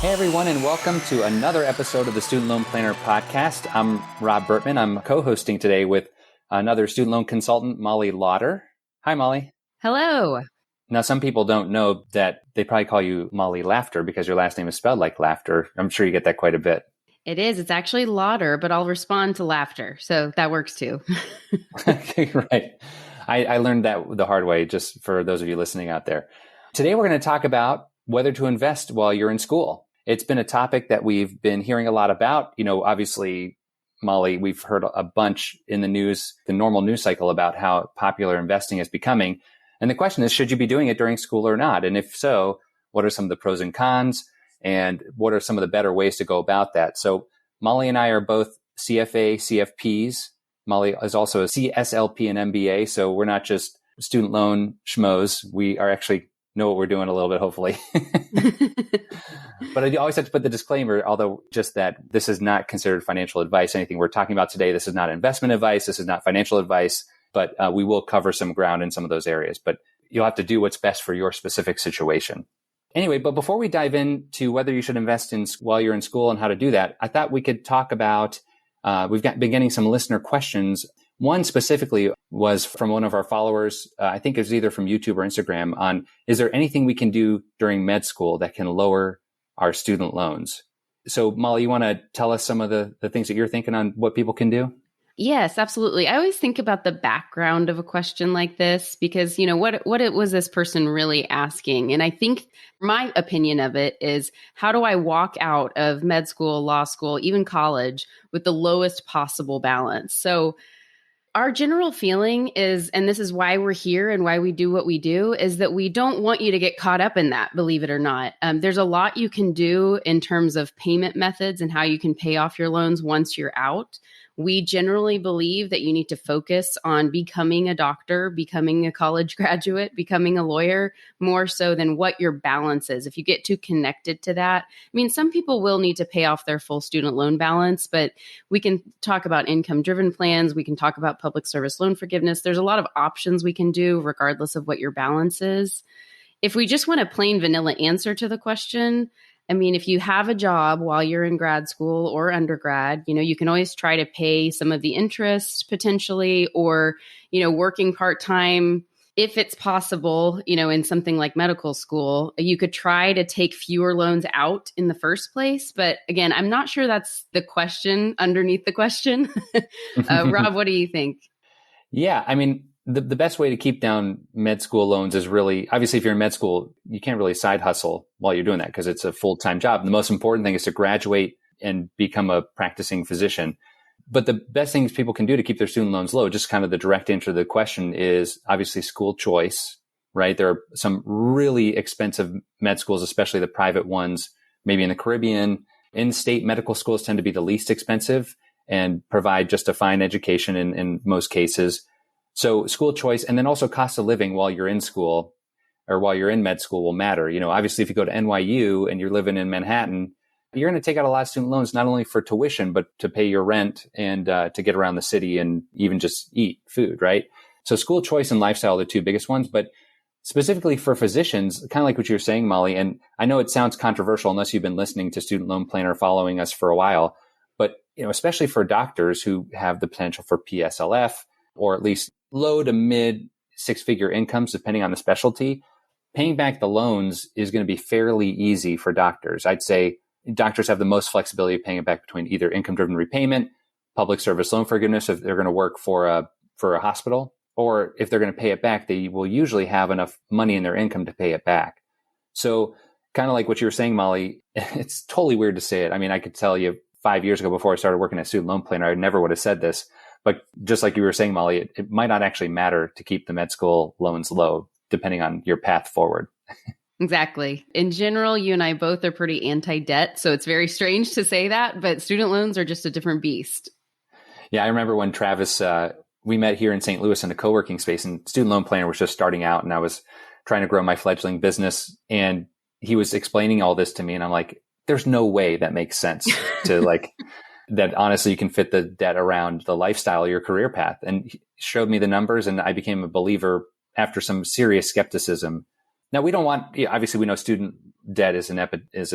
Hey everyone, and welcome to another episode of the Student Loan Planner podcast. I'm Rob Bertman. I'm co-hosting today with another student loan consultant, Molly Lauder. Hi, Molly. Hello. Now, some people don't know that they probably call you Molly Laughter because your last name is spelled like laughter. I'm sure you get that quite a bit. It is. It's actually Lauder, but I'll respond to laughter. So that works too. Okay, right. I learned that the hard way, just for those of you listening out there. Today, we're going to talk about whether to invest while you're in school. It's been a topic that we've been hearing a lot about. You know, obviously, Molly, we've heard a bunch in the news, the normal news cycle about how popular investing is becoming. And the question is, should you be doing it during school or not? And if so, what are some of the pros and cons? And what are some of the better ways to go about that? So Molly and I are both CFA, CFPs. Molly is also a CSLP and MBA. So we're not just student loan schmoes. We are actually know what we're doing a little bit, hopefully. But I always have to put the disclaimer, although just that this is not considered financial advice. Anything we're talking about today, this is not investment advice. This is not financial advice, but we will cover some ground in some of those areas. But you'll have to do what's best for your specific situation. Anyway, but before we dive into whether you should invest in while you're in school and how to do that, I thought we could talk about, been getting some listener questions. One specifically was from one of our followers, I think it was either from YouTube or Instagram, on is there anything we can do during med school that can lower our student loans? So Molly, you want to tell us some of the things that you're thinking on what people can do? Yes, absolutely. I always think about the background of a question like this because, you know, what was this person really asking? And I think my opinion of it is, how do I walk out of med school, law school, even college with the lowest possible balance? So our general feeling is, and this is why we're here and why we do what we do, is that we don't want you to get caught up in that, believe it or not. There's a lot you can do in terms of payment methods and how you can pay off your loans once you're out. We generally believe that you need to focus on becoming a doctor, becoming a college graduate, becoming a lawyer, more so than what your balance is. If you get too connected to that, I mean, some people will need to pay off their full student loan balance, but we can talk about income-driven plans. We can talk about public service loan forgiveness. There's a lot of options we can do regardless of what your balance is. If we just want a plain vanilla answer to the question, I mean, if you have a job while you're in grad school or undergrad, you know, you can always try to pay some of the interest potentially, or, you know, working part-time, if it's possible, you know, in something like medical school, you could try to take fewer loans out in the first place. But again, I'm not sure that's the question underneath the question. Rob, what do you think? Yeah, I mean, the best way to keep down med school loans is really, obviously, if you're in med school, you can't really side hustle while you're doing that because it's a full-time job. The most important thing is to graduate and become a practicing physician. But the best things people can do to keep their student loans low, just kind of the direct answer to the question, is obviously school choice, right? There are some really expensive med schools, especially the private ones, maybe in the Caribbean. In-state medical schools tend to be the least expensive and provide just a fine education in most cases. So school choice, and then also cost of living while you're in school or while you're in med school will matter. You know, obviously, if you go to NYU and you're living in Manhattan, you're going to take out a lot of student loans, not only for tuition, but to pay your rent and to get around the city and even just eat food, right? So school choice and lifestyle are the two biggest ones. But specifically for physicians, kind of like what you're saying, Molly, and I know it sounds controversial unless you've been listening to Student Loan Planner, following us for a while, but, you know, especially for doctors who have the potential for PSLF, or at least low to mid six-figure incomes, depending on the specialty, paying back the loans is going to be fairly easy for doctors. I'd say doctors have the most flexibility of paying it back between either income-driven repayment, public service loan forgiveness if they're going to work for a hospital, or if they're going to pay it back, they will usually have enough money in their income to pay it back. So kind of like what you were saying, Molly, it's totally weird to say it. I mean, I could tell you 5 years ago, before I started working at Student Loan Planner, I never would have said this. But just like you were saying, Molly, it might not actually matter to keep the med school loans low, depending on your path forward. Exactly. In general, you and I both are pretty anti-debt, so it's very strange to say that, but student loans are just a different beast. Yeah, I remember when Travis, we met here in St. Louis in a co-working space, and Student Loan Planner was just starting out, and I was trying to grow my fledgling business, and he was explaining all this to me, and I'm like, there's no way that makes sense to like... that honestly you can fit the debt around the lifestyle, your career path. And he showed me the numbers, and I became a believer after some serious skepticism. Now, we don't want, obviously we know student debt is an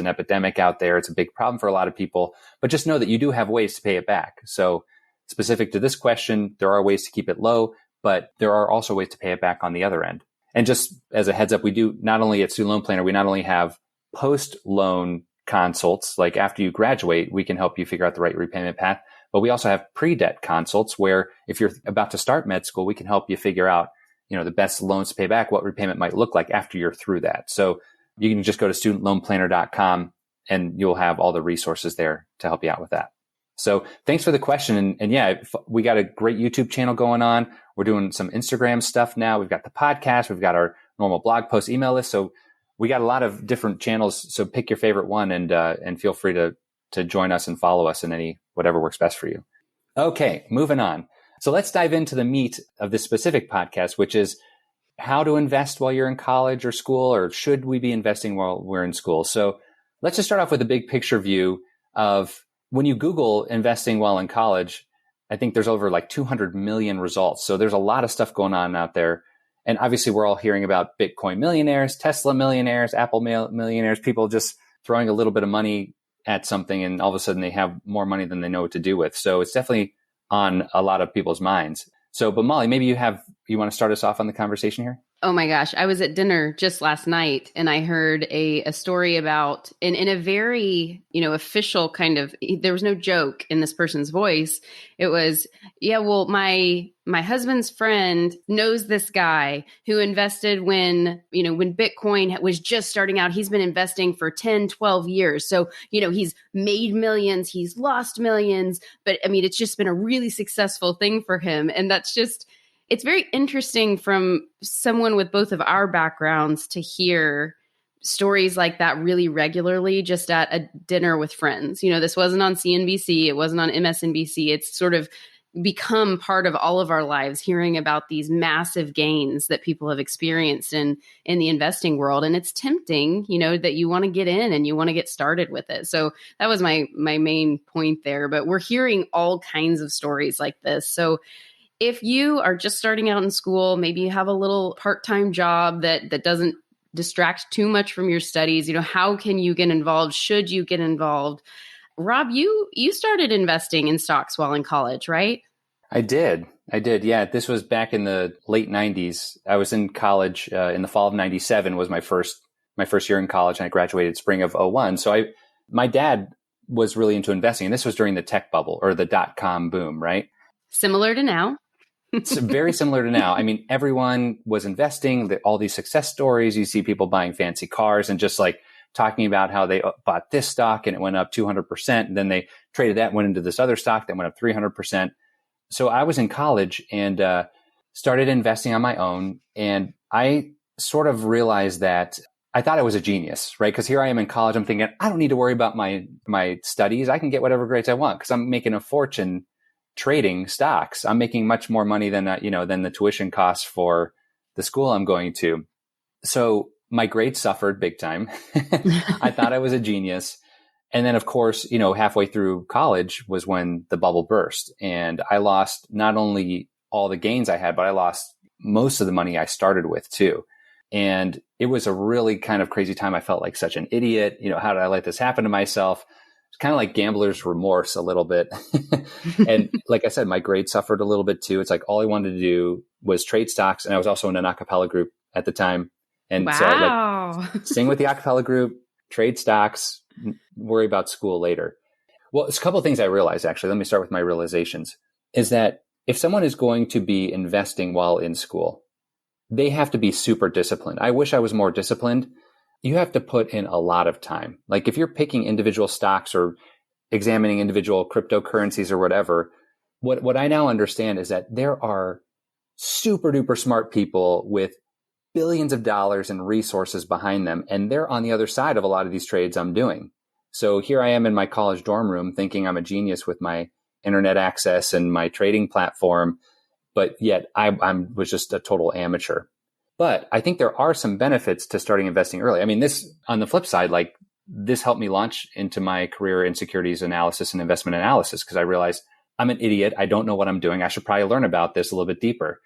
epidemic out there. It's a big problem for a lot of people, but just know that you do have ways to pay it back. So specific to this question, there are ways to keep it low, but there are also ways to pay it back on the other end. And just as a heads up, we do not only at Student Loan Planner, we not only have post-loan consults, like after you graduate, we can help you figure out the right repayment path. But we also have pre-debt consults where if you're about to start med school, we can help you figure out, the best loans to pay back, what repayment might look like after you're through that. So you can just go to studentloanplanner.com and you'll have all the resources there to help you out with that. So thanks for the question. And yeah, we got a great YouTube channel going on. We're doing some Instagram stuff now. We've got the podcast. We've got our normal blog post email list. So we got a lot of different channels. So pick your favorite one and feel free to join us and follow us in whatever works best for you. Okay, moving on. So let's dive into the meat of this specific podcast, which is how to invest while you're in college or school, or should we be investing while we're in school? So let's just start off with a big picture view of when you Google investing while in college, I think there's over like 200 million results. So there's a lot of stuff going on out there. And obviously we're all hearing about Bitcoin millionaires, Tesla millionaires, Apple millionaires, people just throwing a little bit of money at something and all of a sudden they have more money than they know what to do with. So it's definitely on a lot of people's minds. So, but Molly, maybe you want to start us off on the conversation here? Oh my gosh. I was at dinner just last night and I heard a story about, in a very, official kind of, there was no joke in this person's voice. It was, yeah, well, my husband's friend knows this guy who invested when Bitcoin was just starting out. He's been investing for 10, 12 years. So, he's made millions, he's lost millions, but I mean, it's just been a really successful thing for him. And that's just, it's very interesting from someone with both of our backgrounds to hear stories like that really regularly just at a dinner with friends. This wasn't on CNBC. It wasn't on MSNBC. It's sort of become part of all of our lives, hearing about these massive gains that people have experienced in the investing world. And it's tempting, that you want to get in and you want to get started with it. So that was my main point there. But we're hearing all kinds of stories like this. So if you are just starting out in school, maybe you have a little part-time job that doesn't distract too much from your studies, how can you get involved? Should you get involved? Rob, you started investing in stocks while in college, right? I did. Yeah. This was back in the late 90s. I was in college in the fall of 97 was my first year in college, and I graduated spring of 01. So my dad was really into investing, and this was during the tech bubble or the .com boom, right? Similar to now. It's very similar to now. I mean, everyone was investing, all these success stories. You see people buying fancy cars and just like talking about how they bought this stock and it went up 200%. And then they traded that, went into this other stock that went up 300%. So I was in college and started investing on my own. And I sort of realized that I thought I was a genius, right? Because here I am in college. I'm thinking, I don't need to worry about my studies. I can get whatever grades I want because I'm making a fortune trading stocks. I'm making much more money than the tuition costs for the school I'm going to. So my grades suffered big time. I thought I was a genius. And then of course, halfway through college was when the bubble burst, and I lost not only all the gains I had, but I lost most of the money I started with too. And it was a really kind of crazy time. I felt like such an idiot. How did I let this happen to myself? It's kind of like gambler's remorse a little bit. And like I said, my grades suffered a little bit too. It's like all I wanted to do was trade stocks. And I was also in an a cappella group at the time. And so I sing with the a cappella group, trade stocks, worry about school later. Well, it's a couple of things I realized, actually. Let me start with my realizations, is that if someone is going to be investing while in school, they have to be super disciplined. I wish I was more disciplined. You have to put in a lot of time. Like if you're picking individual stocks or examining individual cryptocurrencies or whatever, what I now understand is that there are super duper smart people with billions of dollars in resources behind them. And they're on the other side of a lot of these trades I'm doing. So here I am in my college dorm room thinking I'm a genius with my internet access and my trading platform, but yet I was just a total amateur. But I think there are some benefits to starting investing early. I mean, this on the flip side, like this helped me launch into my career in securities analysis and investment analysis because I realized I'm an idiot. I don't know what I'm doing. I should probably learn about this a little bit deeper.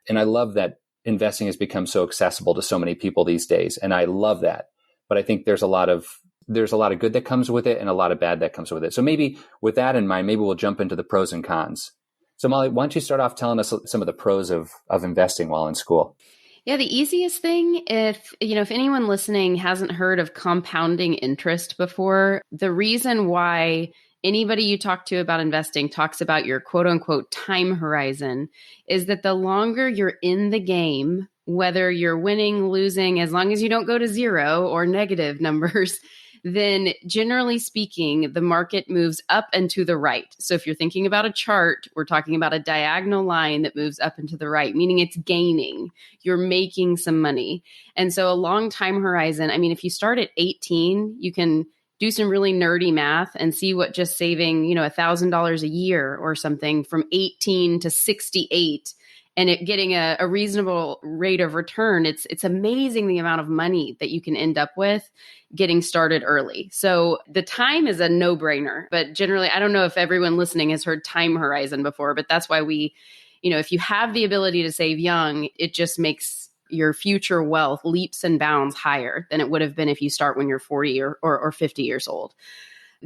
And I love that investing has become so accessible to so many people these days. And I love that. but I think there's a lot of good that comes with it and a lot of bad that comes with it. So maybe with that in mind, maybe we'll jump into the pros and cons. So Molly, why don't you start off telling us some of the pros of investing while in school? Yeah, the easiest thing, if anyone listening hasn't heard of compounding interest before, the reason why anybody you talk to about investing talks about your quote unquote time horizon is that the longer you're in the game, whether you're winning, losing, as long as you don't go to zero or negative numbers, then generally speaking, the market moves up and to the right. So if you're thinking about a chart, we're talking about a diagonal line that moves up and to the right, meaning it's gaining. You're making some money. And so a long time horizon, I mean, if you start at 18, you can do some really nerdy math and see what just saving, $1,000 a year or something from 18 to 68 and it getting a reasonable rate of return, it's amazing the amount of money that you can end up with getting started early. So the time is a no-brainer, but generally, I don't know if everyone listening has heard time horizon before, but that's why if you have the ability to save young, it just makes your future wealth leaps and bounds higher than it would have been if you start when you're 40 or 50 years old.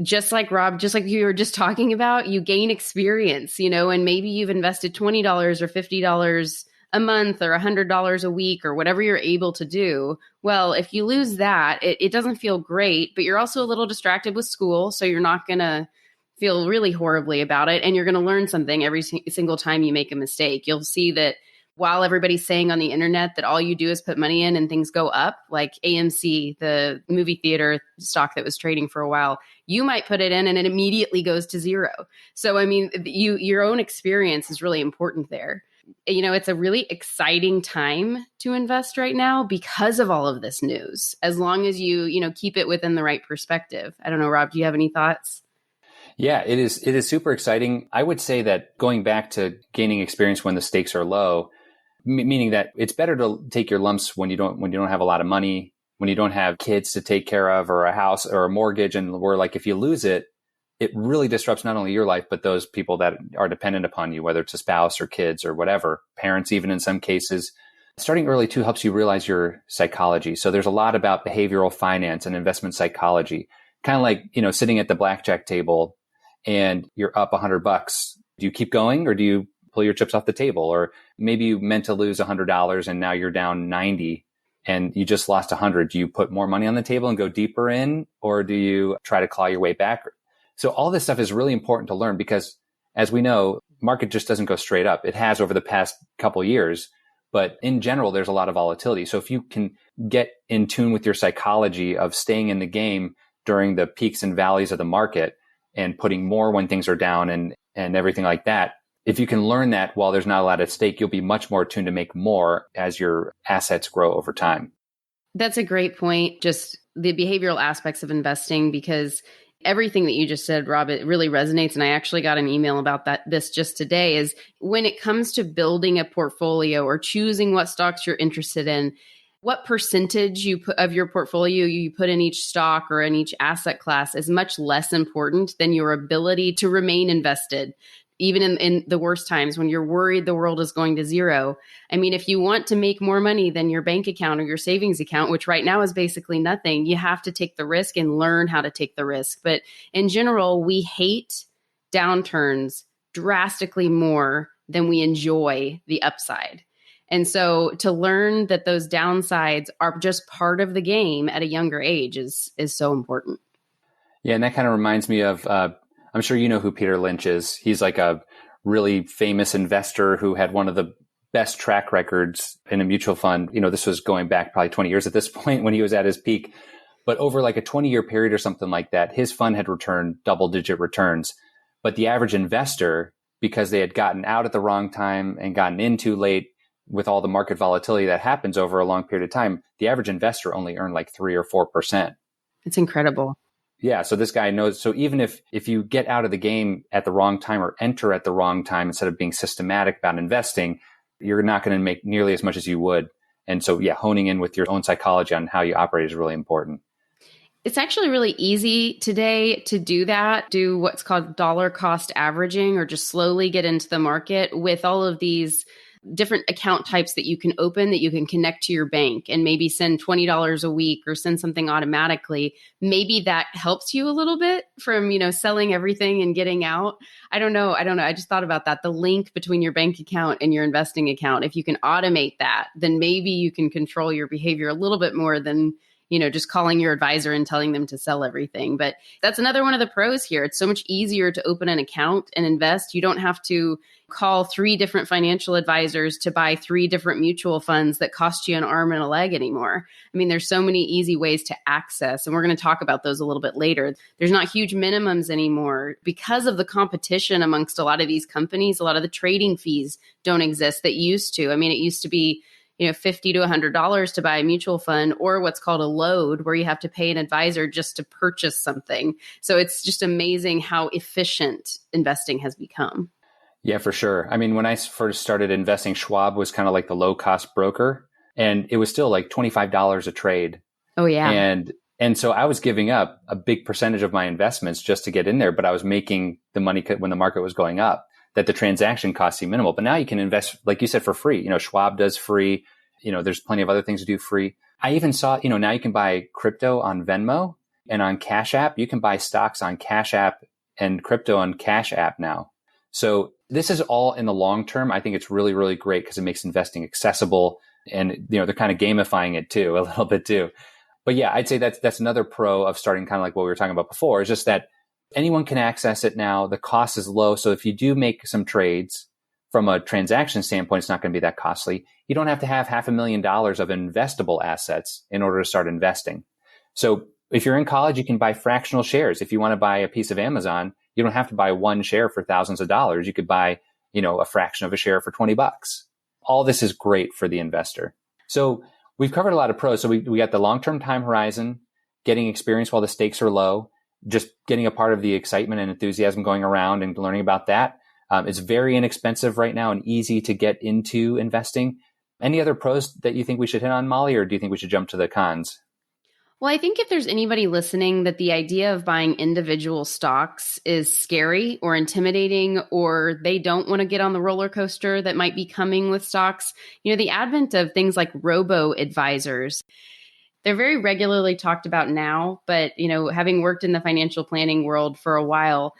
Just like Rob, just like you were just talking about, you gain experience, and maybe you've invested $20 or $50 a month or $100 a week or whatever you're able to do. Well, if you lose that, it doesn't feel great, but you're also a little distracted with school. So you're not going to feel really horribly about it. And you're going to learn something every single time you make a mistake. You'll see that while everybody's saying on the internet that all you do is put money in and things go up, like AMC, the movie theater stock that was trading for a while, you might put it in and it immediately goes to zero. So, I mean, your own experience is really important there. It's a really exciting time to invest right now because of all of this news, as long as you keep it within the right perspective. I don't know, Rob, do you have any thoughts? Yeah, it is super exciting. I would say that going back to gaining experience when the stakes are low, meaning that it's better to take your lumps when you don't have a lot of money, when you don't have kids to take care of or a house or a mortgage. And where like, if you lose it, it really disrupts not only your life, but those people that are dependent upon you, whether it's a spouse or kids or whatever, parents, even in some cases. Starting early too helps you realize your psychology. So there's a lot about behavioral finance and investment psychology, kind of like, sitting at the blackjack table and you're up $100. Do you keep going or do you pull your chips off the table? Or maybe you meant to lose $100 and now you're down 90 and you just lost 100. Do you put more money on the table and go deeper in, or do you try to claw your way back? So all this stuff is really important to learn because, as we know, market just doesn't go straight up. It has over the past couple of years, but in general, there's a lot of volatility. So if you can get in tune with your psychology of staying in the game during the peaks and valleys of the market and putting more when things are down and everything like that, if you can learn that while there's not a lot at stake, you'll be much more attuned to make more as your assets grow over time. That's a great point. Just the behavioral aspects of investing, because everything that you just said, Rob, it really resonates. And I actually got an email about this just today, is when it comes to building a portfolio or choosing what stocks you're interested in, what percentage of your portfolio you put in each stock or in each asset class is much less important than your ability to remain invested. Even in the worst times when you're worried the world is going to zero. I mean, if you want to make more money than your bank account or your savings account, which right now is basically nothing, you have to take the risk and learn how to take the risk. But in general, we hate downturns drastically more than we enjoy the upside. And so to learn that those downsides are just part of the game at a younger age is so important. Yeah, and that kind of reminds me of I'm sure you know who Peter Lynch is. He's like a really famous investor who had one of the best track records in a mutual fund. This was going back probably 20 years at this point when he was at his peak. But over like a 20-year period or something like that, his fund had returned double-digit returns. But the average investor, because they had gotten out at the wrong time and gotten in too late with all the market volatility that happens over a long period of time, the average investor only earned like 3 or 4%. It's incredible. Yeah. So this guy knows. So even if you get out of the game at the wrong time or enter at the wrong time, instead of being systematic about investing, you're not going to make nearly as much as you would. And so, yeah, honing in with your own psychology on how you operate is really important. It's actually really easy today to do that, do what's called dollar cost averaging, or just slowly get into the market with all of these different account types that you can open that you can connect to your bank and maybe send $20 a week or send something automatically. Maybe that helps you a little bit from, selling everything and getting out. I don't know. I just thought about that. The link between your bank account and your investing account. If you can automate that, then maybe you can control your behavior a little bit more than just calling your advisor and telling them to sell everything. But that's another one of the pros here. It's so much easier to open an account and invest. You don't have to call 3 different financial advisors to buy 3 different mutual funds that cost you an arm and a leg anymore. I mean, there's so many easy ways to access, and we're going to talk about those a little bit later. There's not huge minimums anymore because of the competition amongst a lot of these companies. A lot of the trading fees don't exist that used to. I mean, it used to be $50 to $100 to buy a mutual fund, or what's called a load, where you have to pay an advisor just to purchase something. So it's just amazing how efficient investing has become. Yeah, for sure. I mean, when I first started investing, Schwab was kind of like the low cost broker, and it was still like $25 a trade. Oh, yeah. And so I was giving up a big percentage of my investments just to get in there, but I was making the money when the market was going up, that the transaction costs you minimal. But now you can invest, like you said, for free. Schwab does free. There's plenty of other things to do free. I even saw, now you can buy crypto on Venmo and on Cash App. You can buy stocks on Cash App and crypto on Cash App now. So this is all in the long term. I think it's really, really great because it makes investing accessible, and, they're kind of gamifying it too, a little bit too. But yeah, I'd say that's another pro of starting kind of like what we were talking about before, is just that anyone can access it now. The cost is low. So if you do make some trades from a transaction standpoint, it's not going to be that costly. You don't have to have $500,000 of investable assets in order to start investing. So if you're in college, you can buy fractional shares. If you want to buy a piece of Amazon, you don't have to buy one share for thousands of dollars. You could buy, a fraction of a share for $20. All this is great for the investor. So we've covered a lot of pros. So we got the long-term time horizon, getting experience while the stakes are low, just getting a part of the excitement and enthusiasm going around and learning about that. It's very inexpensive right now and easy to get into investing. Any other pros that you think we should hit on, Molly, or do you think we should jump to the cons? Well, I think if there's anybody listening that the idea of buying individual stocks is scary or intimidating, or they don't want to get on the roller coaster that might be coming with stocks, the advent of things like robo-advisors, they're very regularly talked about now. But, having worked in the financial planning world for a while,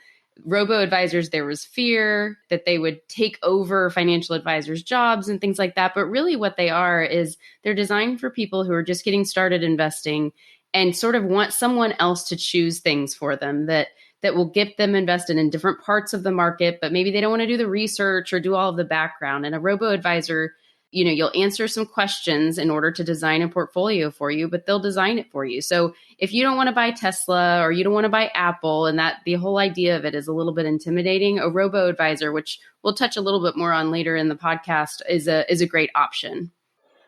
robo-advisors, there was fear that they would take over financial advisors' jobs and things like that. But really what they are is they're designed for people who are just getting started investing and sort of want someone else to choose things for them that will get them invested in different parts of the market, but maybe they don't want to do the research or do all of the background. And a robo-advisor, you'll answer some questions in order to design a portfolio for you, but they'll design it for you. So if you don't want to buy Tesla or you don't want to buy Apple, and that the whole idea of it is a little bit intimidating, a robo-advisor, which we'll touch a little bit more on later in the podcast, is a great option.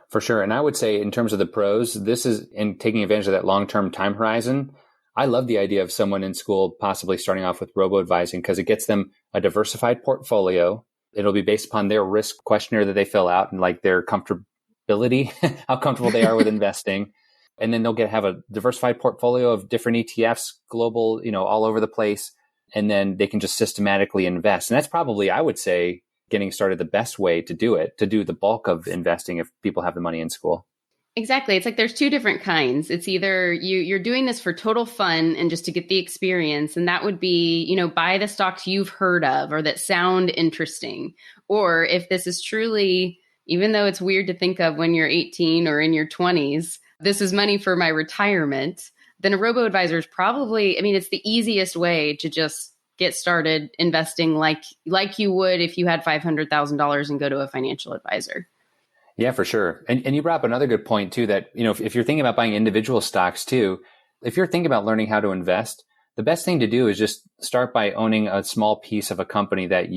For sure. And I would say in terms of the pros, this is in taking advantage of that long-term time horizon. I love the idea of someone in school possibly starting off with robo-advising because it gets them a diversified portfolio. It'll be based upon their risk questionnaire that they fill out and like their comfortability, how comfortable they are with investing. And then they'll have a diversified portfolio of different ETFs, global, all over the place. And then they can just systematically invest. And that's probably, I would say, getting started the best way to do it, to do the bulk of investing if people have the money in school. Exactly. It's like there's 2 different kinds. It's either you're doing this for total fun and just to get the experience. And that would be, buy the stocks you've heard of or that sound interesting. Or if this is truly, even though it's weird to think of when you're 18 or in your 20s, this is money for my retirement, then a robo-advisor is probably, it's the easiest way to just get started investing like you would if you had $500,000 and go to a financial advisor. Yeah, for sure. And you brought up another good point too, that, if you're thinking about buying individual stocks too, if you're thinking about learning how to invest, the best thing to do is just start by owning a small piece of a company that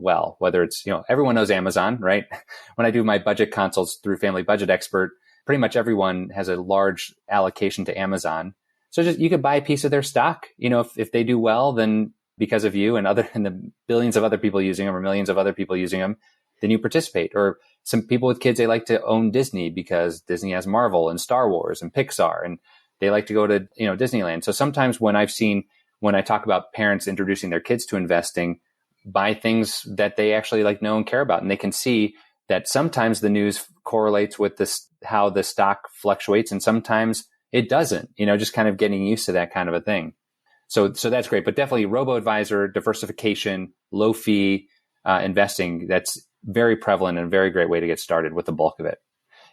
well, whether it's, everyone knows Amazon, right? When I do my budget consults through Family Budget Expert, pretty much everyone has a large allocation to Amazon. So you could buy a piece of their stock. If they do well, then because of you and the billions of other people using them or millions of other people using them, then you participate. Or some people with kids, they like to own Disney because Disney has Marvel and Star Wars and Pixar, and they like to go to, Disneyland. So sometimes when I talk about parents introducing their kids to investing, buy things that they actually know and care about, and they can see that sometimes the news correlates with this, how the stock fluctuates, and sometimes it doesn't, just kind of getting used to that kind of a thing. So that's great, but definitely robo-advisor, diversification, low fee investing, that's very prevalent and a very great way to get started with the bulk of it.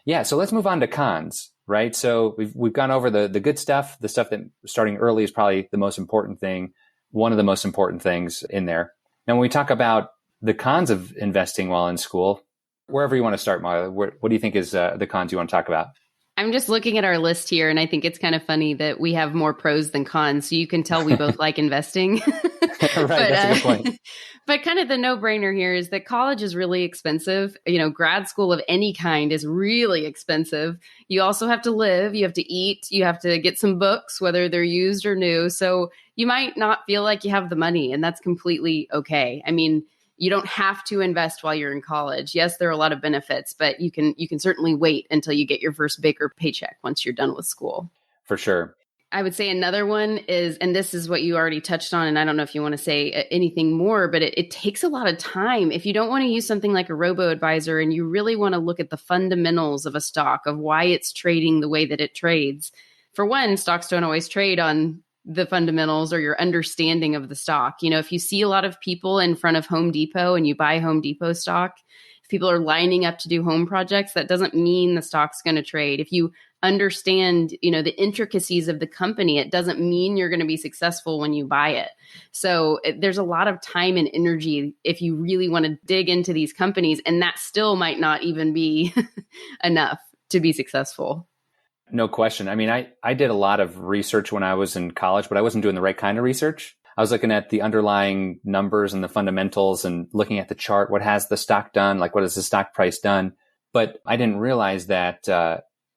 Yeah. So let's move on to cons, right? So we've gone over the good stuff, the stuff that starting early is probably the most important thing, one of the most important things in there. Now, when we talk about the cons of investing while in school, wherever you want to start, Marla, what do you think is the cons you want to talk about? I'm just looking at our list here, and I think it's kind of funny that we have more pros than cons. So you can tell we both like investing. Right, that's a good point. But kind of the no-brainer here is that college is really expensive. Grad school of any kind is really expensive. You also have to live, you have to eat, you have to get some books, whether they're used or new. So you might not feel like you have the money, and that's completely okay. I mean, you don't have to invest while you're in college. Yes, there are a lot of benefits, but you can certainly wait until you get your first bigger paycheck once you're done with school. For sure. I would say another one is, and this is what you already touched on, and I don't know if you want to say anything more, but it takes a lot of time. If you don't want to use something like a robo-advisor and you really want to look at the fundamentals of a stock, of why it's trading the way that it trades, for one, stocks don't always trade on the fundamentals or your understanding of the stock. If you see a lot of people in front of Home Depot and you buy Home Depot stock, if people are lining up to do home projects, that doesn't mean the stock's going to trade. If you understand, the intricacies of the company, it doesn't mean you're going to be successful when you buy it. So there's a lot of time and energy if you really want to dig into these companies, and that still might not even be enough to be successful. No question. I mean, I did a lot of research when I was in college, but I wasn't doing the right kind of research. I was looking at the underlying numbers and the fundamentals and looking at the chart. What has the stock done? Like, what has the stock price done? But I didn't realize that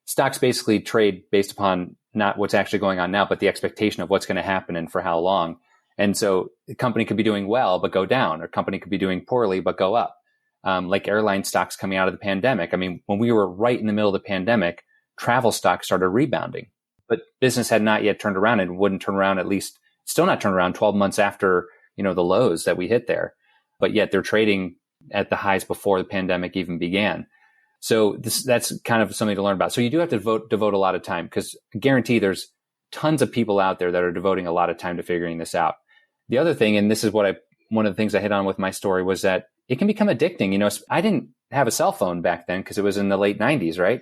stocks basically trade based upon not what's actually going on now, but the expectation of what's going to happen and for how long. And so the company could be doing well, but go down, or company could be doing poorly, but go up. Like airline stocks coming out of the pandemic. I mean, when we were right in the middle of the pandemic, travel stocks started rebounding, but business had not yet turned around and wouldn't turn around, at least still not turned around 12 months after, the lows that we hit there. But yet they're trading at the highs before the pandemic even began. So that's kind of something to learn about. So you do have to devote a lot of time, because I guarantee there's tons of people out there that are devoting a lot of time to figuring this out. The other thing, and this is one of the things I hit on with my story, was that it can become addicting. I didn't have a cell phone back then because it was in the late 90s, right?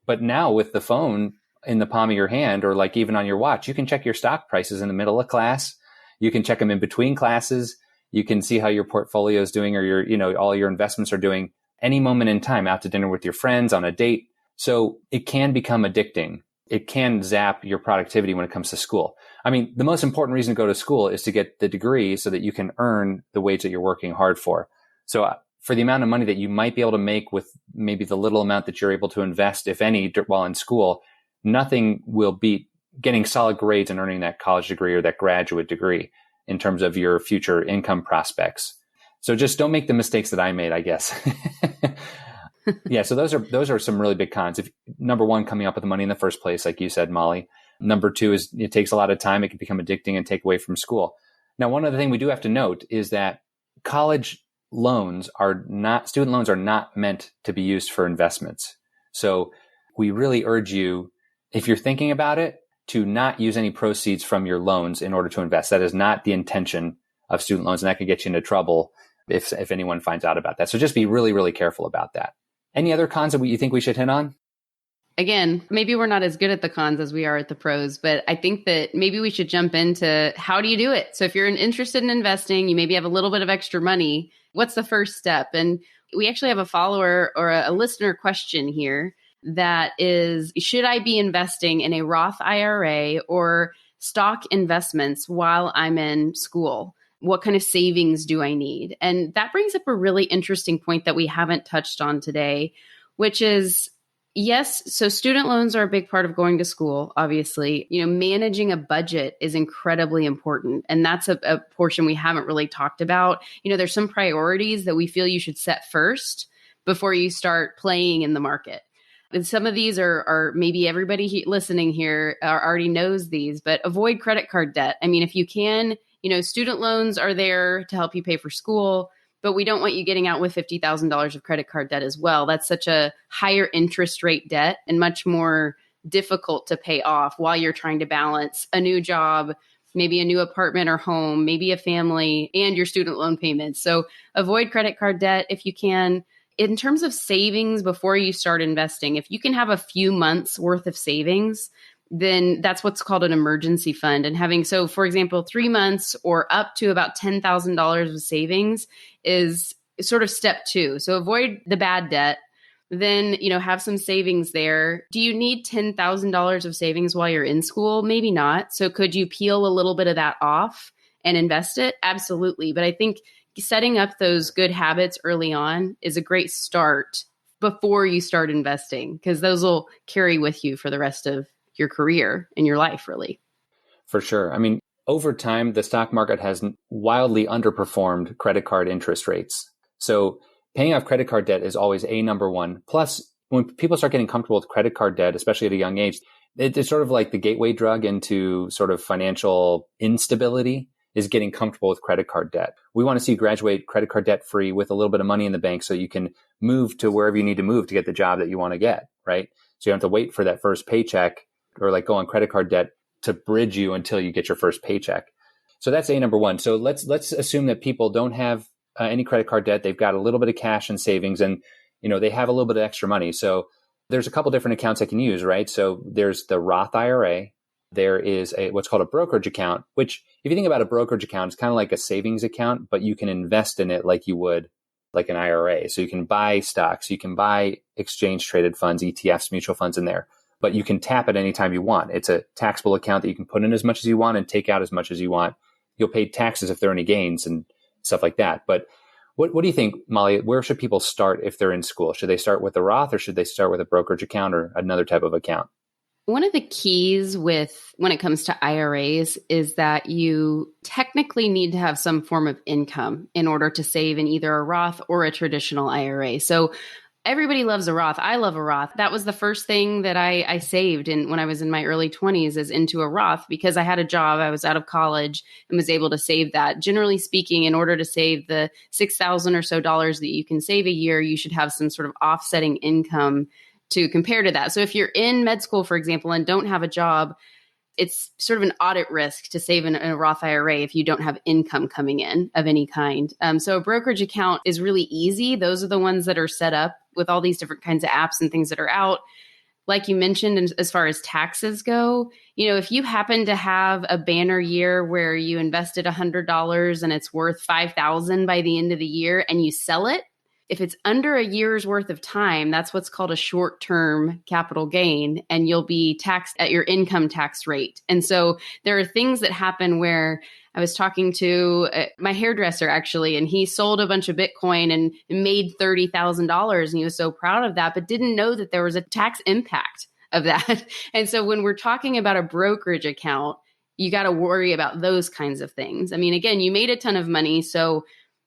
But now with the phone in the palm of your hand, or like even on your watch, you can check your stock prices in the middle of class. You can check them in between classes. You can see how your portfolio is doing, or all your investments are doing any moment in time, out to dinner with your friends, on a date. So it can become addicting. It can zap your productivity when it comes to school. I mean, the most important reason to go to school is to get the degree so that you can earn the wage that you're working hard for. So for the amount of money that you might be able to make with maybe the little amount that you're able to invest, if any, while in school, nothing will beat getting solid grades and earning that college degree or that graduate degree in terms of your future income prospects. So just don't make the mistakes that I made, I guess. Yeah. So those are some really big cons. If number one, coming up with the money in the first place, like you said, Molly. Number two is it takes a lot of time. It can become addicting and take away from school. Now, one other thing we do have to note is that college student loans are not meant to be used for investments. So we really urge you, if you're thinking about it, to not use any proceeds from your loans in order to invest. That is not the intention of student loans, and that could get you into trouble if anyone finds out about that. So just be really, really careful about that. Any other cons that you think we should hit on? Again, maybe we're not as good at the cons as we are at the pros, but I think that maybe we should jump into how do you do it? So if you're interested in investing, you maybe have a little bit of extra money, what's the first step? And we actually have a follower or a listener question here that is, should I be investing in a Roth IRA or stock investments while I'm in school? What kind of savings do I need? And that brings up a really interesting point that we haven't touched on today, which is, yes, so student loans are a big part of going to school, obviously. Managing a budget is incredibly important. And that's a portion we haven't really talked about. There's some priorities that we feel you should set first before you start playing in the market. And some of these are maybe everybody listening here already knows these, but avoid credit card debt. I mean, if you can, student loans are there to help you pay for school. but we don't want you getting out with $50,000 of credit card debt as well. That's such a higher interest rate debt and much more difficult to pay off while you're trying to balance a new job, maybe a new apartment or home, maybe a family, and your student loan payments. So avoid credit card debt if you can. In terms of savings before you start investing, if you can have a few months worth of savings, then that's what's called an emergency fund. And having, so for example, 3 months or up to about $10,000 of savings is sort of step two. So avoid the bad debt, then, have some savings there. Do you need $10,000 of savings while you're in school? Maybe not. So could you peel a little bit of that off and invest it? Absolutely. But I think setting up those good habits early on is a great start before you start investing, because those will carry with you for the rest of your career and your life, really. For sure. I mean, over time, the stock market has wildly underperformed credit card interest rates. So paying off credit card debt is always number one. Plus, when people start getting comfortable with credit card debt, especially at a young age, it's sort of like the gateway drug into sort of financial instability is getting comfortable with credit card debt. We want to see you graduate credit card debt free with a little bit of money in the bank so you can move to wherever you need to move to get the job that you want to get, right? So you don't have to wait for that first paycheck or like go on credit card debt to bridge you until you get your first paycheck. So that's number one. So let's assume that people don't have any credit card debt. They've got a little bit of cash and savings, and they have a little bit of extra money. So there's a couple different accounts I can use, right? So there's the Roth IRA. There is what's called a brokerage account, which if you think about a brokerage account, it's kind of like a savings account, but you can invest in it like you would like an IRA. So you can buy stocks, you can buy exchange traded funds, ETFs, mutual funds in there, but you can tap it anytime you want. It's a taxable account that you can put in as much as you want and take out as much as you want. You'll pay taxes if there are any gains and stuff like that. But what do you think, Molly? Where should people start if they're in school? Should they start with a Roth or should they start with a brokerage account or another type of account? One of the keys when it comes to IRAs is that you technically need to have some form of income in order to save in either a Roth or a traditional IRA. So everybody loves a Roth. I love a Roth. That was the first thing that I saved when I was in my early 20s is into a Roth because I had a job. I was out of college and was able to save that. Generally speaking, in order to save the $6,000 or so that you can save a year, you should have some sort of offsetting income to compare to that. So if you're in med school, for example, and don't have a job, it's sort of an audit risk to save in a Roth IRA if you don't have income coming in of any kind. So a brokerage account is really easy. Those are the ones that are set up with all these different kinds of apps and things that are out. Like you mentioned, and as far as taxes go, if you happen to have a banner year where you invested $100 and it's worth $5,000 by the end of the year and you sell it, if it's under a year's worth of time, that's what's called a short-term capital gain, and you'll be taxed at your income tax rate. And so there are things that happen where I was talking to my hairdresser, actually, and he sold a bunch of Bitcoin and made $30,000, and he was so proud of that, but didn't know that there was a tax impact of that. And so when we're talking about a brokerage account, you got to worry about those kinds of things. I mean, again, you made a ton of money, so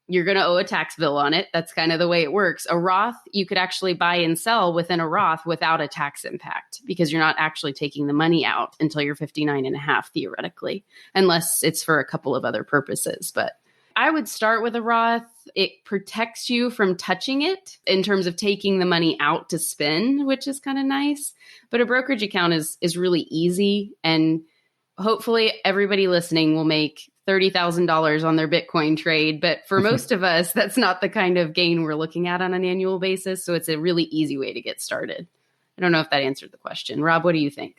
you're going to owe a tax bill on it. That's kind of the way it works. A Roth, you could actually buy and sell within a Roth without a tax impact because you're not actually taking the money out until you're 59 and a half, theoretically, unless it's for a couple of other purposes. But I would start with a Roth. It protects you from touching it in terms of taking the money out to spend, which is kind of nice. But a brokerage account is really easy. And hopefully everybody listening will make $30,000 on their Bitcoin trade. But for most of us, that's not the kind of gain we're looking at on an annual basis. So it's a really easy way to get started. I don't know if that answered the question. Rob, what do you think?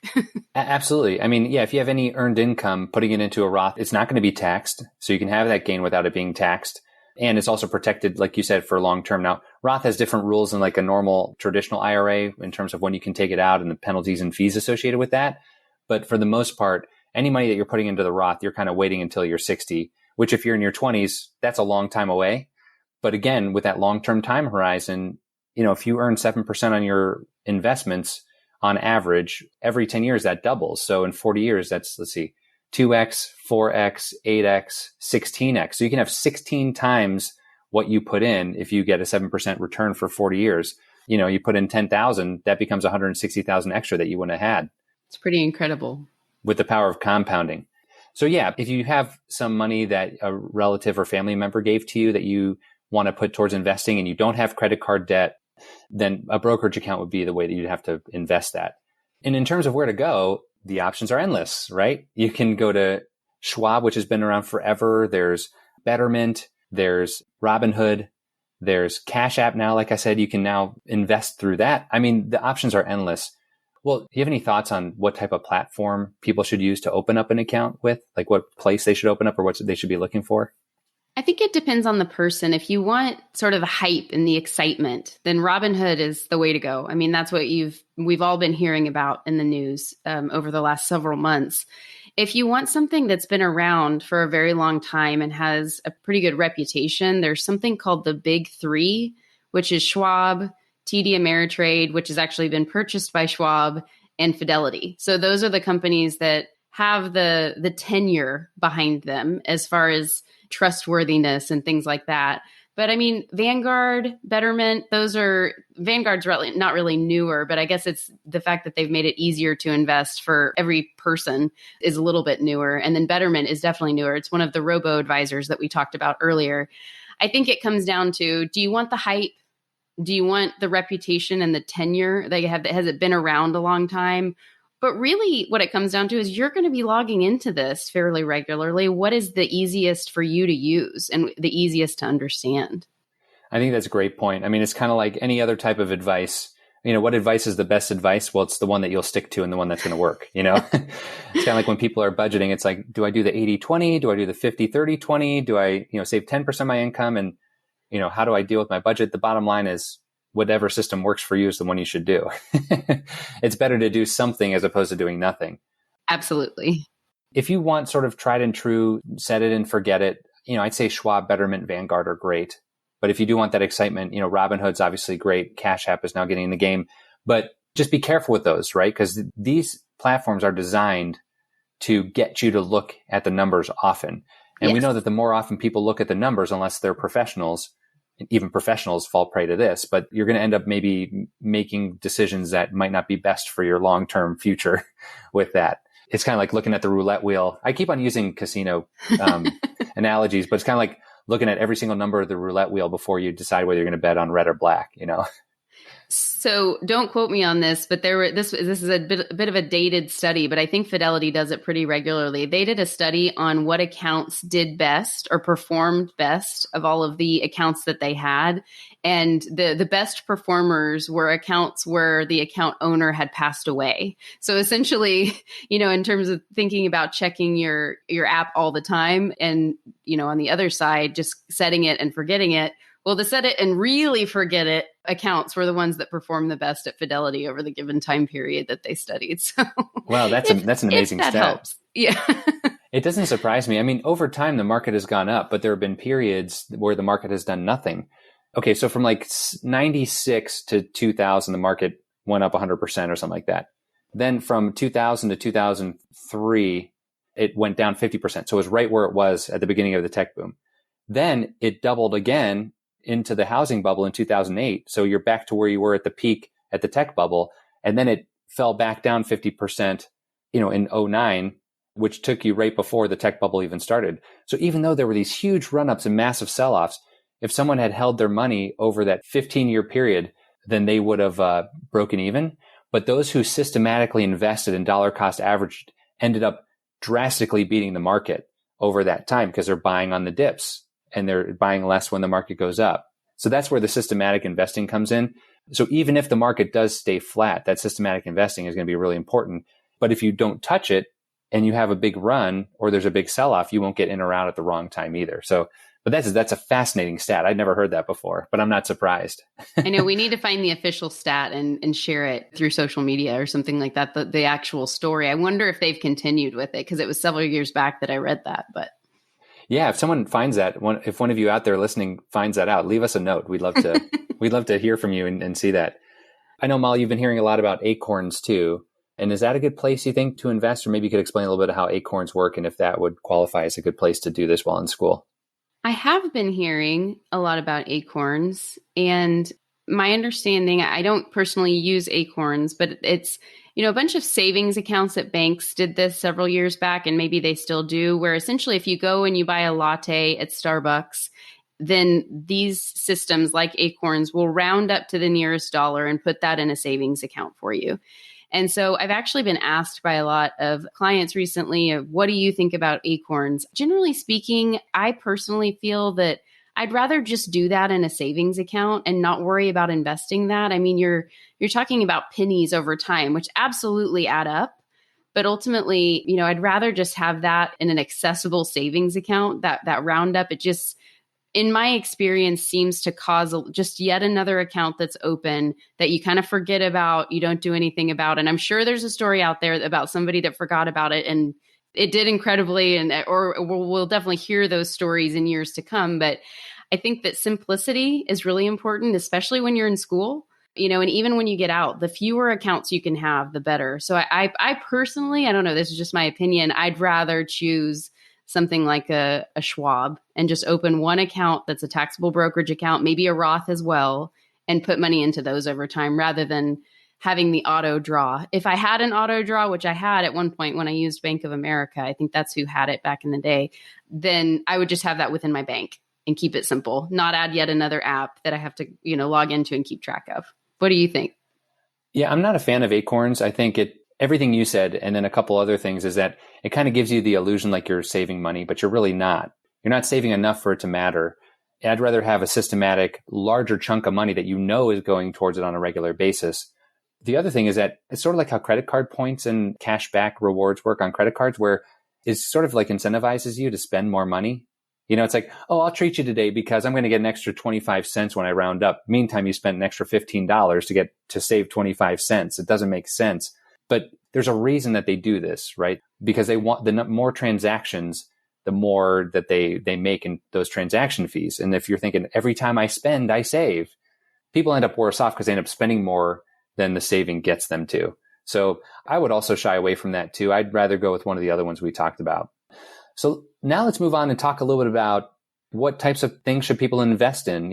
Absolutely. I mean, yeah, if you have any earned income, putting it into a Roth, it's not going to be taxed. So you can have that gain without it being taxed. And it's also protected, like you said, for long term. Now, Roth has different rules than like a normal traditional IRA in terms of when you can take it out and the penalties and fees associated with that. But for the most part, any money that you're putting into the Roth, you're kind of waiting until you're 60, which if you're in your 20s, that's a long time away. But again, with that long-term time horizon, if you earn 7% on your investments on average, every 10 years, that doubles. So in 40 years, that's, 2x, 4x, 8x, 16x. So you can have 16 times what you put in if you get a 7% return for 40 years. You put in 10,000, that becomes 160,000 extra that you wouldn't have had. It's pretty incredible. With the power of compounding. So yeah, if you have some money that a relative or family member gave to you that you want to put towards investing and you don't have credit card debt, then a brokerage account would be the way that you'd have to invest that. And in terms of where to go, the options are endless, right? You can go to Schwab, which has been around forever. There's Betterment, there's Robinhood, there's Cash App now. Like I said, you can now invest through that. I mean, the options are endless. Well, do you have any thoughts on what type of platform people should use to open up an account with? Like what place they should open up or what they should be looking for? I think it depends on the person. If you want sort of the hype and the excitement, then Robinhood is the way to go. I mean, that's what we've all been hearing about in the news over the last several months. If you want something that's been around for a very long time and has a pretty good reputation, there's something called the Big Three, which is Schwab, TD Ameritrade, which has actually been purchased by Schwab, and Fidelity. So those are the companies that have the tenure behind them as far as trustworthiness and things like that. But I mean, Vanguard, Betterment, Vanguard's really not really newer, but I guess it's the fact that they've made it easier to invest for every person is a little bit newer. And then Betterment is definitely newer. It's one of the robo-advisors that we talked about earlier. I think it comes down to, do you want the hype? Do you want the reputation and the tenure that you have? Has it been around a long time? But really what it comes down to is you're going to be logging into this fairly regularly. What is the easiest for you to use and the easiest to understand? I think that's a great point. I mean, it's kind of like any other type of advice. You know, what advice is the best advice? Well, it's the one that you'll stick to and the one that's going to work, you know? It's kind of like when people are budgeting, it's like, do I do the 80-20? Do I do the 50-30-20? Do I, save 10% of my income? And, how do I deal with my budget? The bottom line is whatever system works for you is the one you should do. It's better to do something as opposed to doing nothing. Absolutely. If you want sort of tried and true, set it and forget it, I'd say Schwab, Betterment, Vanguard are great. But if you do want that excitement, Robinhood's obviously great. Cash App is now getting in the game. But just be careful with those, right? Because these platforms are designed to get you to look at the numbers often. And Yes. We know that the more often people look at the numbers, unless they're professionals, and even professionals fall prey to this, but you're going to end up maybe making decisions that might not be best for your long-term future with that. It's kind of like looking at the roulette wheel. I keep on using casino analogies, but it's kind of like looking at every single number of the roulette wheel before you decide whether you're going to bet on red or black, So don't quote me on this, but this is a bit of a dated study, but I think Fidelity does it pretty regularly. They did a study on what accounts did best or performed best of all of the accounts that they had. And the best performers were accounts where the account owner had passed away. So essentially, in terms of thinking about checking your app all the time and, on the other side, just setting it and forgetting it. Well, the set it and really forget it accounts were the ones that performed the best at Fidelity over the given time period that they studied. So, wow, that's an amazing that stat. Helps. Yeah. It doesn't surprise me. I mean, over time, the market has gone up, but there have been periods where the market has done nothing. Okay, so from like 96 to 2000, the market went up 100% or something like that. Then from 2000 to 2003, it went down 50%. So it was right where it was at the beginning of the tech boom. Then it doubled again into the housing bubble in 2008. So you're back to where you were at the peak at the tech bubble. And then it fell back down 50%, in 09, which took you right before the tech bubble even started. So even though there were these huge run-ups and massive sell-offs, if someone had held their money over that 15-year period, then they would have broken even. But those who systematically invested in dollar cost averaged ended up drastically beating the market over that time because they're buying on the dips. And they're buying less when the market goes up. So that's where the systematic investing comes in. So even if the market does stay flat, that systematic investing is going to be really important. But if you don't touch it and you have a big run or there's a big sell-off, you won't get in or out at the wrong time either. So, but that's a fascinating stat. I'd never heard that before, but I'm not surprised. I know we need to find the official stat and share it through social media or something like that, the actual story. I wonder if they've continued with it because it was several years back that I read that, but. Yeah, if someone finds that, if one of you out there listening finds that out, leave us a note. We'd love to hear from you and see that. I know, Molly, you've been hearing a lot about Acorns too. And is that a good place you think to invest? Or maybe you could explain a little bit of how Acorns work and if that would qualify as a good place to do this while in school. I have been hearing a lot about Acorns, and my understanding, I don't personally use Acorns, but it's a bunch of savings accounts at banks did this several years back, and maybe they still do, where essentially if you go and you buy a latte at Starbucks, then these systems like Acorns will round up to the nearest dollar and put that in a savings account for you. And so I've actually been asked by a lot of clients recently of what do you think about Acorns? Generally speaking, I personally feel that I'd rather just do that in a savings account and not worry about investing that. I mean, you're talking about pennies over time, which absolutely add up. But ultimately, I'd rather just have that in an accessible savings account, that roundup. It just, in my experience, seems to cause just yet another account that's open that you kind of forget about, you don't do anything about. And I'm sure there's a story out there about somebody that forgot about it and it did incredibly, or we'll definitely hear those stories in years to come. But I think that simplicity is really important, especially when you're in school, and even when you get out, the fewer accounts you can have, the better. So I personally, I don't know, this is just my opinion, I'd rather choose something like a Schwab and just open one account that's a taxable brokerage account, maybe a Roth as well, and put money into those over time rather than having the auto draw. If I had an auto draw, which I had at one point when I used Bank of America, I think that's who had it back in the day, then I would just have that within my bank and keep it simple, not add yet another app that I have to, log into and keep track of. What do you think? Yeah, I'm not a fan of Acorns. I think everything you said, and then a couple other things, is that it kind of gives you the illusion like you're saving money, but you're really not. You're not saving enough for it to matter. I'd rather have a systematic, larger chunk of money that is going towards it on a regular basis. The other thing is that it's sort of like how credit card points and cash back rewards work on credit cards, where it sort of like incentivizes you to spend more money. It's like, oh, I'll treat you today because I'm going to get an extra 25 cents when I round up. Meantime, you spent an extra $15 to save 25 cents. It doesn't make sense. But there's a reason that they do this, right? Because they want the more transactions, the more that they make in those transaction fees. And if you're thinking every time I spend, I save, people end up worse off because they end up spending more than the saving gets them to. So I would also shy away from that too. I'd rather go with one of the other ones we talked about. So now let's move on and talk a little bit about what types of things should people invest in.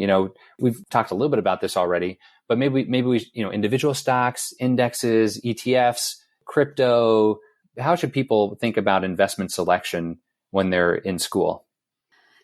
We've talked a little bit about this already, but maybe we, individual stocks, indexes, ETFs, crypto. How should people think about investment selection when they're in school?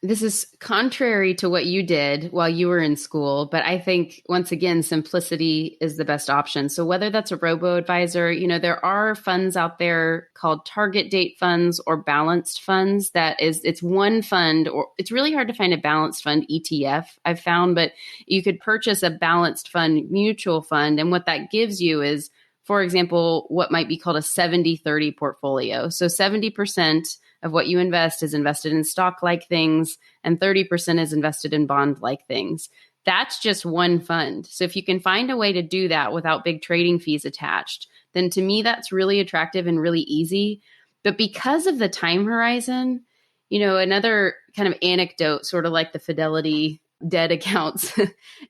This is contrary to what you did while you were in school, but I think, once again, simplicity is the best option. So whether that's a robo-advisor, there are funds out there called target date funds or balanced funds. It's one fund, or it's really hard to find a balanced fund ETF, I've found, but you could purchase a balanced fund mutual fund. And what that gives you is, for example, what might be called a 70-30 portfolio. So 70% of what you invest is invested in stock-like things, and 30% is invested in bond-like things. That's just one fund. So if you can find a way to do that without big trading fees attached, then to me, that's really attractive and really easy. But because of the time horizon, another kind of anecdote, sort of like the Fidelity dead accounts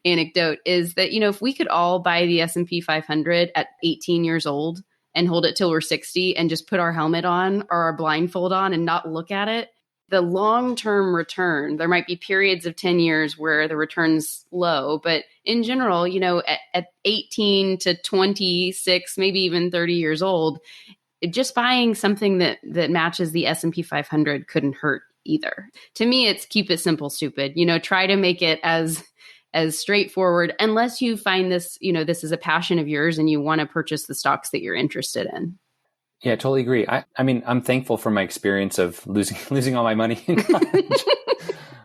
anecdote, is that, if we could all buy the S&P 500 at 18 years old and hold it till we're 60 and just put our helmet on or our blindfold on and not look at it, the long-term return, there might be periods of 10 years where the return's low, but in general, at 18 to 26, maybe even 30 years old, just buying something that matches the S&P 500 couldn't hurt either. To me, it's keep it simple, stupid. Try to make it as straightforward, unless you find this, this is a passion of yours and you want to purchase the stocks that you're interested in. Yeah, I totally agree. I mean, I'm thankful for my experience of losing all my money in college,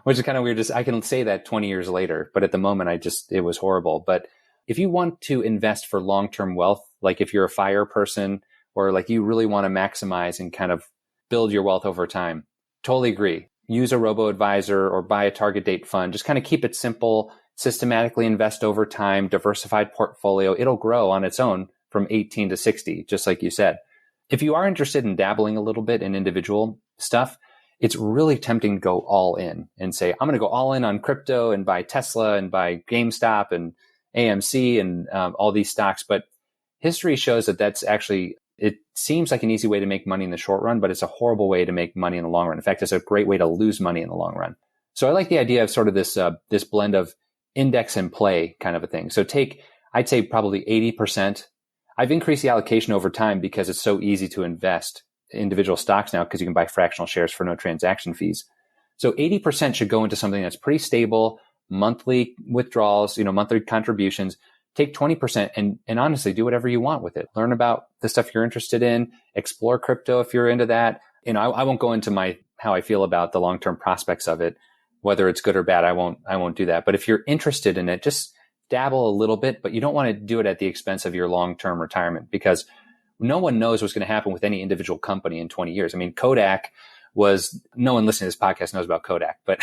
which is kind of weird. I can say that 20 years later, but at the moment, it was horrible. But if you want to invest for long-term wealth, like if you're a FIRE person, or like you really want to maximize and kind of build your wealth over time, totally agree. Use a robo-advisor or buy a target date fund. Just kind of keep it simple, systematically invest over time, diversified portfolio. It'll grow on its own from 18 to 60, just like you said. If you are interested in dabbling a little bit in individual stuff, it's really tempting to go all in and say, I'm going to go all in on crypto and buy Tesla and buy GameStop and AMC and all these stocks. But history shows that that's actually, it seems like an easy way to make money in the short run, but it's a horrible way to make money in the long run. In fact, it's a great way to lose money in the long run. So I like the idea of sort of this blend of index and play kind of a thing. So I'd say probably 80%. I've increased the allocation over time because it's so easy to invest individual stocks now because you can buy fractional shares for no transaction fees. So 80% should go into something that's pretty stable, monthly withdrawals, monthly contributions. Take 20% and honestly do whatever you want with it. Learn about the stuff you're interested in, explore crypto if you're into that. I won't go into how I feel about the long-term prospects of it, whether it's good or bad. I won't do that. But if you're interested in it, just dabble a little bit, but you don't want to do it at the expense of your long-term retirement, because no one knows what's going to happen with any individual company in 20 years. I mean, Kodak no one listening to this podcast knows about Kodak, but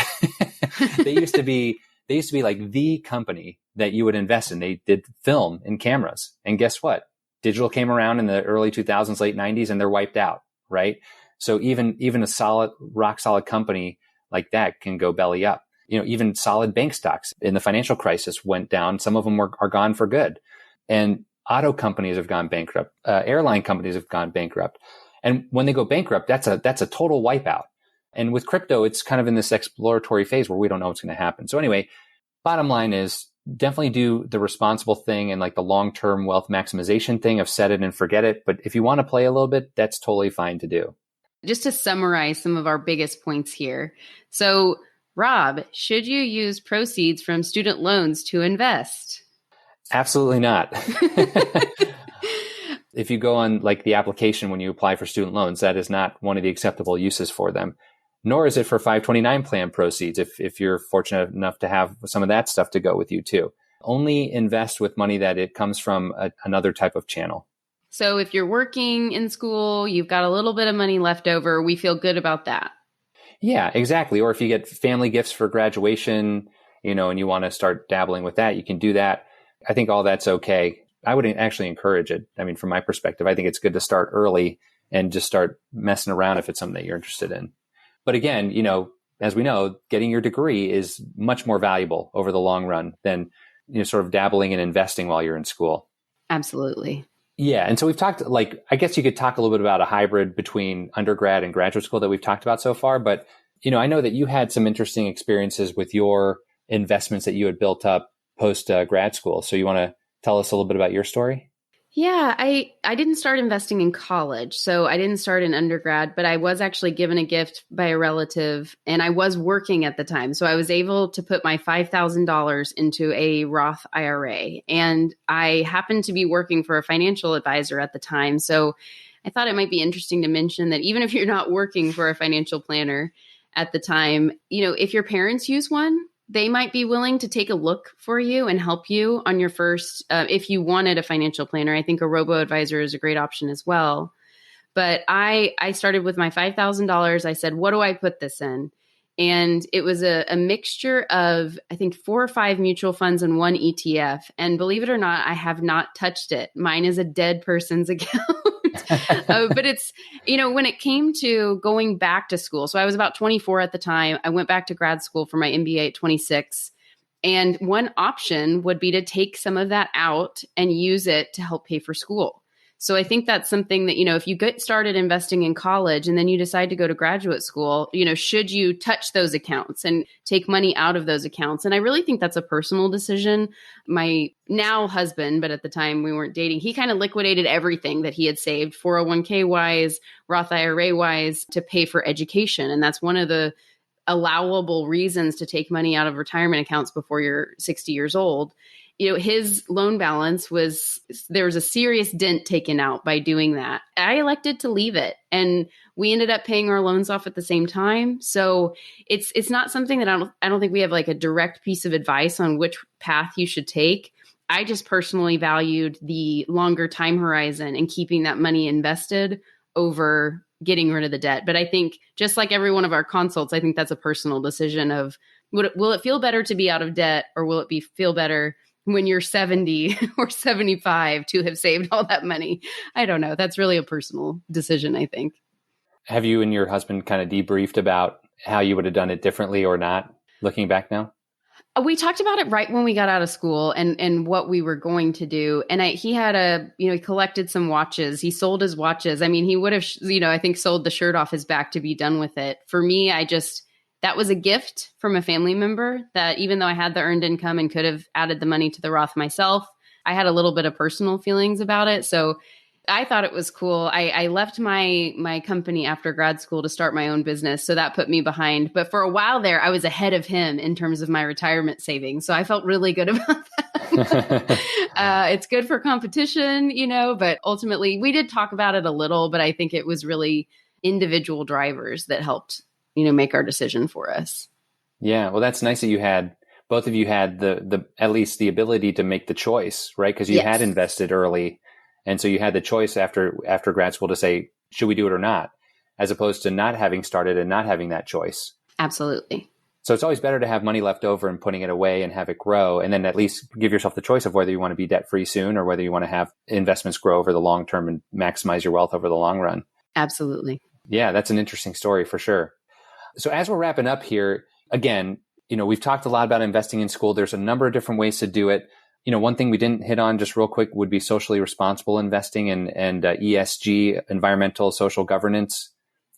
they used to be like the company that you would invest in. They did film and cameras. And guess what? Digital came around in the early 2000s, late 90s, and they're wiped out, right? So even a rock solid company like that can go belly up. Even solid bank stocks in the financial crisis went down. Some of them are gone for good. And auto companies have gone bankrupt. Airline companies have gone bankrupt. And when they go bankrupt, that's a total wipeout. And with crypto, it's kind of in this exploratory phase where we don't know what's going to happen. So anyway, bottom line is definitely do the responsible thing and like the long-term wealth maximization thing of set it and forget it. But if you want to play a little bit, that's totally fine to do. Just to summarize some of our biggest points here. So, Rob, should you use proceeds from student loans to invest? Absolutely not. If you go on like the application when you apply for student loans, that is not one of the acceptable uses for them. Nor is it for 529 plan proceeds if you're fortunate enough to have some of that stuff to go with you too. Only invest with money that it comes from another type of channel. So if you're working in school, you've got a little bit of money left over, we feel good about that. Yeah, exactly. Or if you get family gifts for graduation, and you want to start dabbling with that, you can do that. I think all that's okay. I would actually encourage it. I mean, from my perspective, I think it's good to start early and just start messing around if it's something that you're interested in. But again, as we know, getting your degree is much more valuable over the long run than, sort of dabbling and investing while you're in school. Absolutely. Yeah. And so we've talked, I guess you could talk a little bit about a hybrid between undergrad and graduate school that we've talked about so far. But, I know that you had some interesting experiences with your investments that you had built up post grad school. So you want to tell us a little bit about your story? Yeah, I didn't start investing in college, so I didn't start in undergrad, but I was actually given a gift by a relative, and I was working at the time. So I was able to put my $5,000 into a Roth IRA, and I happened to be working for a financial advisor at the time. So I thought it might be interesting to mention that even if you're not working for a financial planner at the time, if your parents use one, they might be willing to take a look for you and help you on your first, if you wanted a financial planner. I think a robo-advisor is a great option as well. But I started with my $5,000. I said, what do I put this in? And it was a mixture of, I think, 4 or 5 mutual funds and 1 ETF. And believe it or not, I have not touched it. Mine is a dead person's account. But it's, when it came to going back to school, so I was about 24 at the time. I went back to grad school for my MBA at 26. And one option would be to take some of that out and use it to help pay for school. So I think that's something that, if you get started investing in college and then you decide to go to graduate school, should you touch those accounts and take money out of those accounts? And I really think that's a personal decision. My now husband, but at the time we weren't dating, he kind of liquidated everything that he had saved 401k wise, Roth IRA wise to pay for education. And that's one of the allowable reasons to take money out of retirement accounts before you're 60 years old. His loan balance there was a serious dent taken out by doing that. I elected to leave it, and we ended up paying our loans off at the same time. So it's not something that I don't think we have like a direct piece of advice on which path you should take. I just personally valued the longer time horizon and keeping that money invested over getting rid of the debt. But I think just like every one of our consults, I think that's a personal decision of will it feel better to be out of debt, or will it feel better when you're 70 or 75 to have saved all that money? I don't know. That's really a personal decision, I think. Have you and your husband kind of debriefed about how you would have done it differently or not, looking back now? We talked about it right when we got out of school and what we were going to do. And he had he collected some watches. He sold his watches. I mean, he would have, I think sold the shirt off his back to be done with it. For me, that was a gift from a family member that even though I had the earned income and could have added the money to the Roth myself, I had a little bit of personal feelings about it. So I thought it was cool. I left my company after grad school to start my own business. So that put me behind. But for a while there, I was ahead of him in terms of my retirement savings. So I felt really good about that. It's good for competition, but ultimately we did talk about it a little, but I think it was really individual drivers that helped, make our decision for us. Yeah. Well, that's nice that both of you had the at least the ability to make the choice, right? Because you had invested early. And so you had the choice after grad school to say, should we do it or not? As opposed to not having started and not having that choice. Absolutely. So it's always better to have money left over and putting it away and have it grow. And then at least give yourself the choice of whether you want to be debt free soon or whether you want to have investments grow over the long term and maximize your wealth over the long run. Absolutely. Yeah, that's an interesting story for sure. So as we're wrapping up here, again, we've talked a lot about investing in school. There's a number of different ways to do it. One thing we didn't hit on just real quick would be socially responsible investing and ESG, environmental, social governance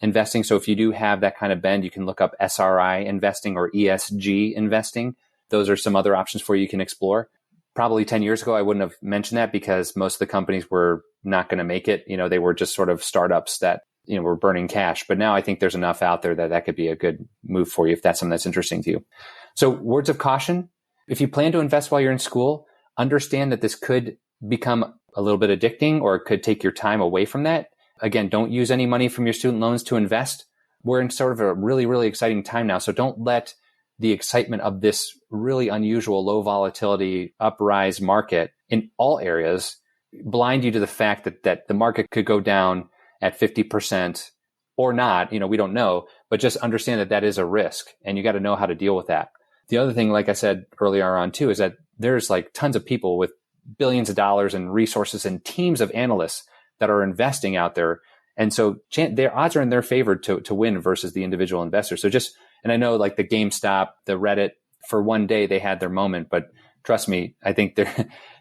investing. So if you do have that kind of bend, you can look up SRI investing or ESG investing. Those are some other options for you can explore. Probably 10 years ago, I wouldn't have mentioned that because most of the companies were not going to make it. They were just sort of startups that, were burning cash. But now I think there's enough out there that could be a good move for you if that's something that's interesting to you. So words of caution, if you plan to invest while you're in school, understand that this could become a little bit addicting or it could take your time away from that. Again, don't use any money from your student loans to invest. We're in sort of a really, really exciting time now. So don't let the excitement of this really unusual low volatility uprise market in all areas blind you to the fact that the market could go down at 50% or not. We don't know, but just understand that is a risk and you got to know how to deal with that. The other thing, like I said earlier on too, is that there's like tons of people with billions of dollars and resources and teams of analysts that are investing out there. And so their odds are in their favor to win versus the individual investor. So and I know like the GameStop, the Reddit, for one day they had their moment, but trust me, I think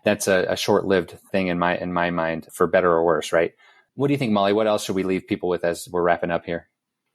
that's a short-lived thing in my mind, for better or worse, right? What do you think, Molly? What else should we leave people with as we're wrapping up here?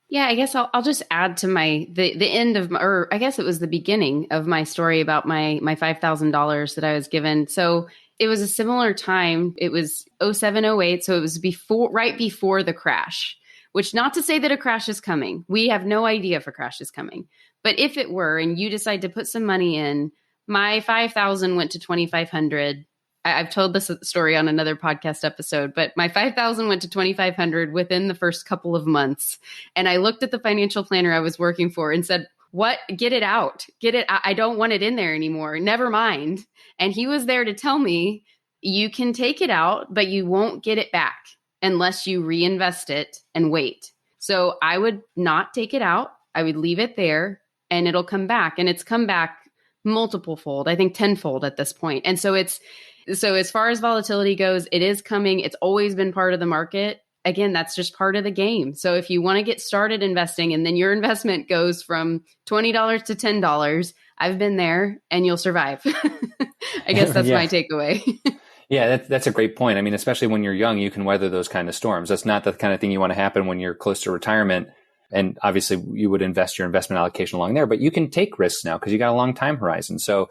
Yeah, I guess I'll just add to the end of or I guess it was the beginning of my story about my $5,000 that I was given. So it was a similar time. It was 07, 08. So it was right before the crash, which not to say that a crash is coming. We have no idea if a crash is coming. But if it were, and you decide to put some money in, my 5,000 went to 2,500. I've told this story on another podcast episode, but my 5,000 went to 2,500 within the first couple of months. And I looked at the financial planner I was working for and said, "What? Get it out. Get it. I don't want it in there anymore. Never mind." And he was there to tell me, you can take it out, but you won't get it back unless you reinvest it and wait. So I would not take it out. I would leave it there and it'll come back. And it's come back multiple fold, I think tenfold at this point. And so as far as volatility goes, it is coming. It's always been part of the market. Again, that's just part of the game. So if you want to get started investing and then your investment goes from $20 to $10, I've been there and you'll survive. I guess that's my takeaway. Yeah, that's a great point. I mean, especially when you're young, you can weather those kind of storms. That's not the kind of thing you want to happen when you're close to retirement. And obviously you would invest your investment allocation along there, but you can take risks now because you got a long time horizon. So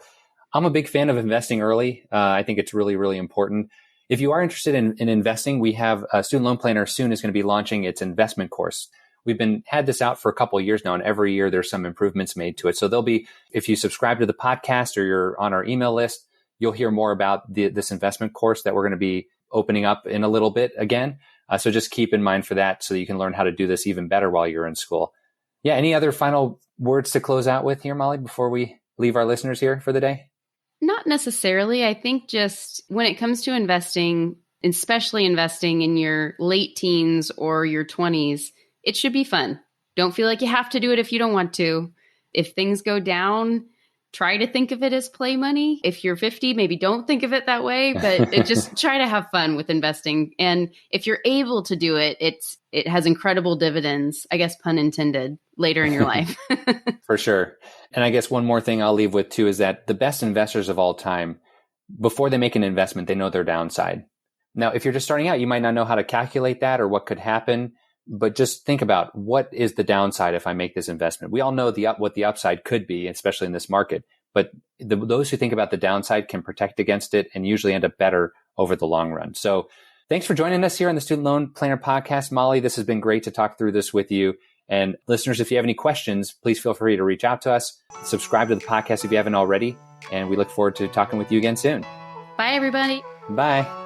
I'm a big fan of investing early. I think it's really, really important. If you are interested in investing, we have a Student Loan Planner soon is going to be launching its investment course. We've had this out for a couple of years now, and every year there's some improvements made to it. So if you subscribe to the podcast or you're on our email list, you'll hear more about this investment course that we're going to be opening up in a little bit again. So just keep in mind for that so that you can learn how to do this even better while you're in school. Yeah. Any other final words to close out with here, Molly, before we leave our listeners here for the day? Not necessarily. I think just when it comes to investing, especially investing in your late teens or your 20s, it should be fun. Don't feel like you have to do it if you don't want to. If things go down, try to think of it as play money. If you're 50, maybe don't think of it that way, but just try to have fun with investing. And if you're able to do it, it has incredible dividends, I guess, pun intended, later in your life. For sure. And I guess one more thing I'll leave with too is that the best investors of all time, before they make an investment, they know their downside. Now, if you're just starting out, you might not know how to calculate that or what could happen, but just think about what is the downside if I make this investment. We all know what the upside could be, especially in this market, but those who think about the downside can protect against it and usually end up better over the long run. So Thanks for joining us here on the Student Loan Planner Podcast, Molly. This has been great to talk through this with you. And listeners, if you have any questions, please feel free to reach out to us. Subscribe to the podcast if you haven't already. And we look forward to talking with you again soon. Bye, everybody. Bye.